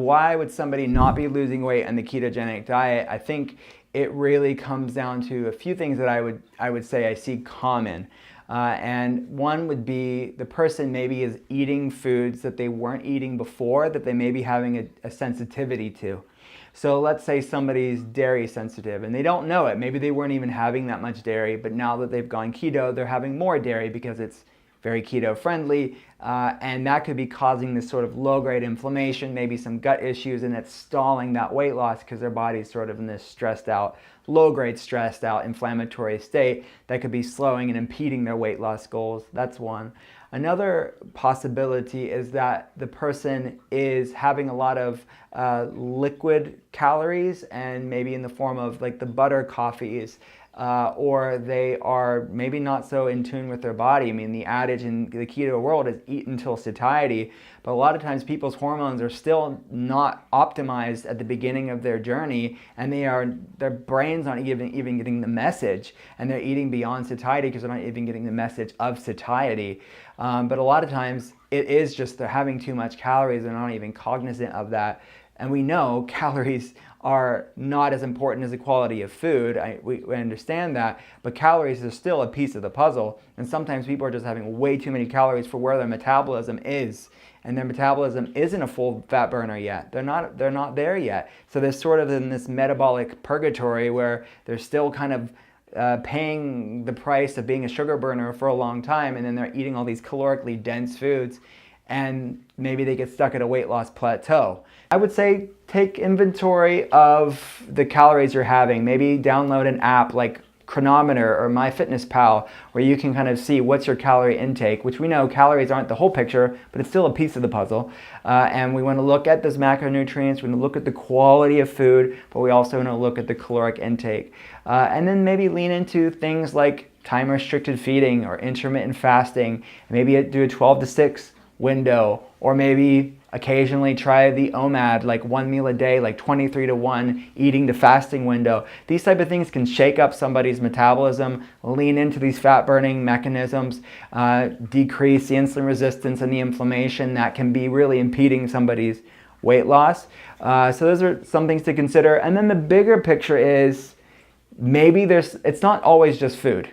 why would somebody not be losing weight on the ketogenic diet? I think it really comes down to a few things that I would say I see common. And one would be the person maybe is eating foods that they weren't eating before, that they may be having a sensitivity to. So let's say somebody's dairy sensitive and they don't know it. Maybe they weren't even having that much dairy, but now that they've gone keto, they're having more dairy because it's very keto friendly, and that could be causing this sort of low-grade inflammation, maybe some gut issues, and it's stalling that weight loss because their body's sort of in this stressed out, low-grade stressed out inflammatory state that could be slowing and impeding their weight loss goals. That's one. Another possibility is that the person is having a lot of liquid calories, and maybe in the form of like the butter coffees, or they are maybe not so in tune with their body. I mean, the adage in the keto world is eat until satiety, but a lot of times people's hormones are still not optimized at the beginning of their journey, and their brains aren't even getting the message, and they're eating beyond satiety because they're not even getting the message of satiety. But a lot of times it is just they're having too much calories, they're not even cognizant of that. And we know calories are not as important as the quality of food. We understand that, but calories are still a piece of the puzzle. And sometimes people are just having way too many calories for where their metabolism is. And their metabolism isn't a full fat burner yet. They're not there yet. So they're sort of in this metabolic purgatory where they're still kind of paying the price of being a sugar burner for a long time, and then they're eating all these calorically dense foods, and maybe they get stuck at a weight loss plateau. I would say take inventory of the calories you're having. Maybe download an app like Chronometer or MyFitnessPal, where you can kind of see what's your calorie intake, which we know calories aren't the whole picture, but it's still a piece of the puzzle. And we want to look at those macronutrients, we want to look at the quality of food, but we also want to look at the caloric intake. And then maybe lean into things like time-restricted feeding or intermittent fasting. Maybe do a 12 to 6 window, or maybe occasionally try the OMAD, like 1 meal a day, like 23 to 1 eating to fasting window. These type of things can shake up somebody's metabolism, lean into these fat burning mechanisms, decrease the insulin resistance and the inflammation that can be really impeding somebody's weight loss. So those are some things to consider. And then the bigger picture is maybe it's not always just food.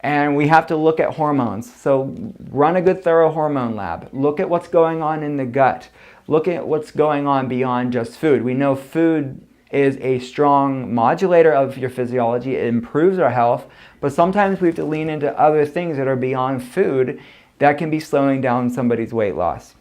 And we have to look at hormones. So run a good thorough hormone lab. Look at what's going on in the gut. Look at what's going on beyond just food. We know food is a strong modulator of your physiology. It improves our health, but sometimes we have to lean into other things that are beyond food that can be slowing down somebody's weight loss.